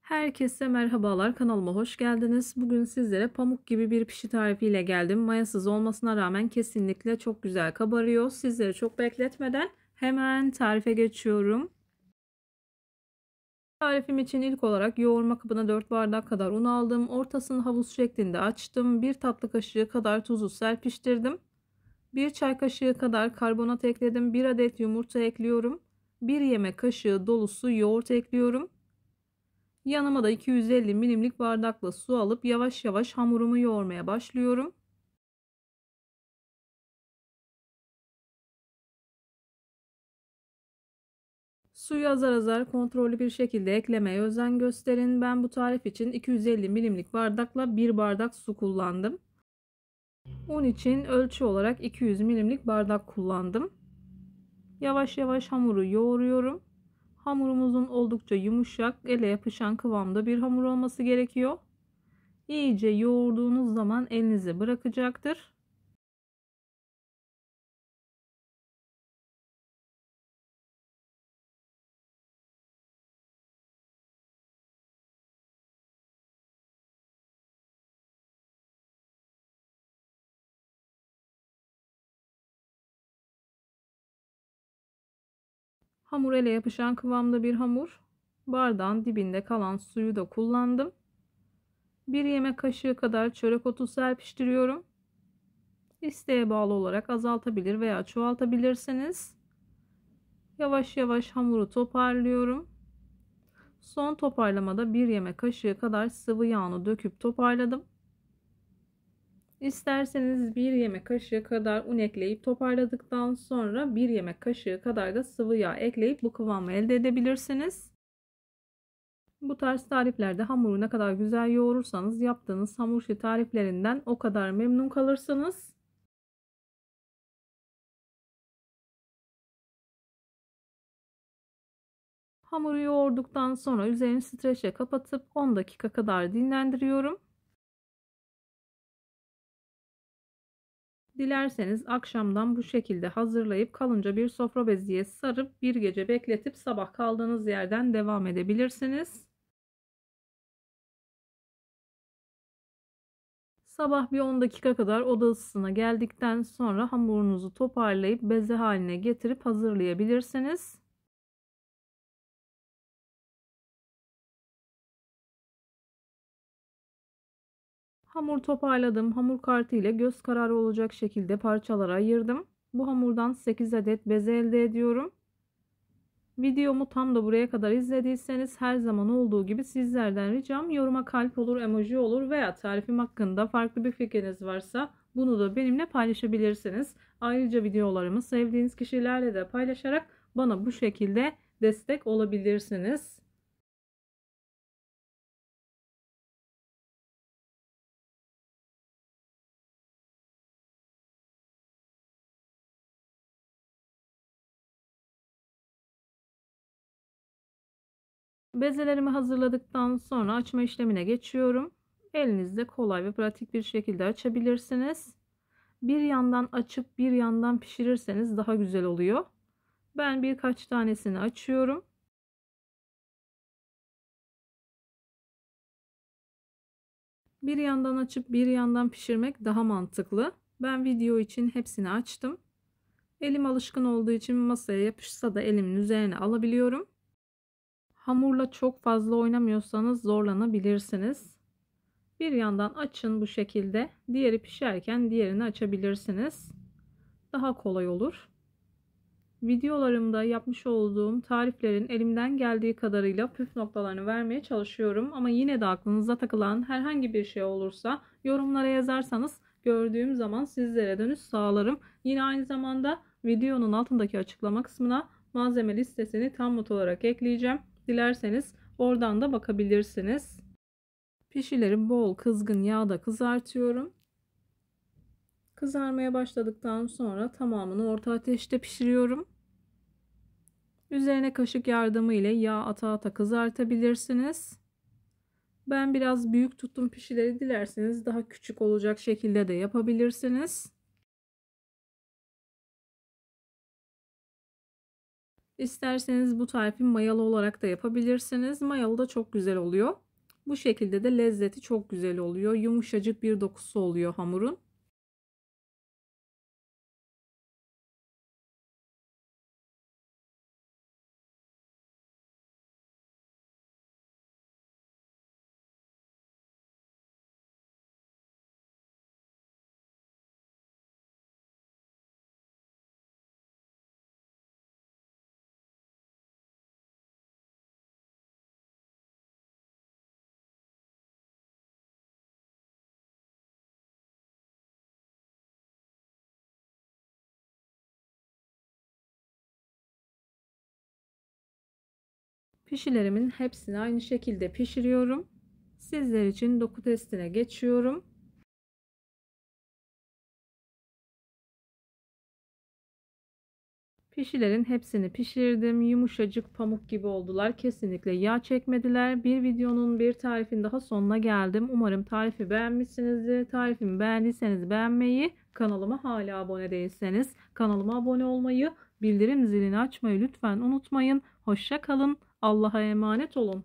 Herkese merhabalar, kanalıma hoş geldiniz. Bugün sizlere pamuk gibi bir pişi tarifiyle geldim. Mayasız olmasına rağmen kesinlikle çok güzel kabarıyor. Sizleri çok bekletmeden hemen tarife geçiyorum. Tarifim için ilk olarak yoğurma kabına 4 bardak kadar un aldım. Ortasını havuz şeklinde açtım. 1 tatlı kaşığı kadar tuzu serpiştirdim. 1 çay kaşığı kadar karbonat ekledim. 1 adet yumurta ekliyorum. 1 yemek kaşığı dolusu yoğurt ekliyorum. Yanıma da 250 milimlik bardakla su alıp yavaş yavaş hamurumu yoğurmaya başlıyorum. Suyu azar azar kontrollü bir şekilde eklemeye özen gösterin. Ben bu tarif için 250 milimlik bardakla 1 bardak su kullandım. Un için ölçü olarak 200 milimlik bardak kullandım. Yavaş yavaş hamuru yoğuruyorum. Hamurumuzun oldukça yumuşak, ele yapışan kıvamda bir hamur olması gerekiyor. İyice yoğurduğunuz zaman elinize bırakacaktır. Hamur ele yapışan kıvamda bir hamur. Bardağın dibinde kalan suyu da kullandım. 1 yemek kaşığı kadar çörek otu serpiştiriyorum. İsteğe bağlı olarak azaltabilir veya çoğaltabilirsiniz. Yavaş yavaş hamuru toparlıyorum. Son toparlamada 1 yemek kaşığı kadar sıvı yağını döküp toparladım. İsterseniz 1 yemek kaşığı kadar un ekleyip toparladıktan sonra 1 yemek kaşığı kadar da sıvı yağ ekleyip bu kıvamı elde edebilirsiniz. Bu tarz tariflerde hamuru ne kadar güzel yoğurursanız yaptığınız hamur işi tariflerinden o kadar memnun kalırsınız. Hamuru yoğurduktan sonra üzerini streçle kapatıp 10 dakika kadar dinlendiriyorum. Dilerseniz akşamdan bu şekilde hazırlayıp kalınca bir sofra beziye sarıp bir gece bekletip sabah kaldığınız yerden devam edebilirsiniz. Sabah bir 10 dakika kadar oda ısısına geldikten sonra hamurunuzu toparlayıp beze haline getirip hazırlayabilirsiniz. Hamur toparladım. Hamur kartı ile göz kararı olacak şekilde parçalara ayırdım. Bu hamurdan 8 adet beze elde ediyorum. Videomu tam da buraya kadar izlediyseniz her zaman olduğu gibi sizlerden ricam yoruma kalp olur, emoji olur veya tarifim hakkında farklı bir fikriniz varsa bunu da benimle paylaşabilirsiniz. Ayrıca videolarımı sevdiğiniz kişilerle de paylaşarak bana bu şekilde destek olabilirsiniz. Bezelerimi hazırladıktan sonra açma işlemine geçiyorum. Elinizde kolay ve pratik bir şekilde açabilirsiniz. Bir yandan açıp bir yandan pişirirseniz daha güzel oluyor. Ben birkaç tanesini açıyorum. Bir yandan açıp bir yandan pişirmek daha mantıklı. Ben video için hepsini açtım. Elim alışkın olduğu için masaya yapışsa da elimin üzerine alabiliyorum. Hamurla çok fazla oynamıyorsanız zorlanabilirsiniz. Bir yandan açın bu şekilde. Diğeri pişerken diğerini açabilirsiniz. Daha kolay olur. Videolarımda yapmış olduğum tariflerin elimden geldiği kadarıyla püf noktalarını vermeye çalışıyorum. Ama yine de aklınıza takılan herhangi bir şey olursa yorumlara yazarsanız gördüğüm zaman sizlere dönüş sağlarım. Yine aynı zamanda videonun altındaki açıklama kısmına malzeme listesini tam not olarak ekleyeceğim. Dilerseniz oradan da bakabilirsiniz. Pişileri bol kızgın yağda kızartıyorum. Kızarmaya başladıktan sonra tamamını orta ateşte pişiriyorum. Üzerine kaşık yardımı ile yağ ata ata kızartabilirsiniz. Ben biraz büyük tuttum pişileri, dilerseniz daha küçük olacak şekilde de yapabilirsiniz. İsterseniz bu tarifi mayalı olarak da yapabilirsiniz. Mayalı da çok güzel oluyor. Bu şekilde de lezzeti çok güzel oluyor. Yumuşacık bir dokusu oluyor hamurun. Pişilerimin hepsini aynı şekilde pişiriyorum. Sizler için doku testine geçiyorum. Pişilerin hepsini pişirdim. Yumuşacık pamuk gibi oldular. Kesinlikle yağ çekmediler. Bir videonun bir tarifin daha sonuna geldim. Umarım tarifi beğenmişsinizdir. Tarifimi beğendiyseniz beğenmeyi, kanalıma hala abone değilseniz kanalıma abone olmayı, bildirim zilini açmayı lütfen unutmayın. Hoşça kalın. Allah'a emanet olun.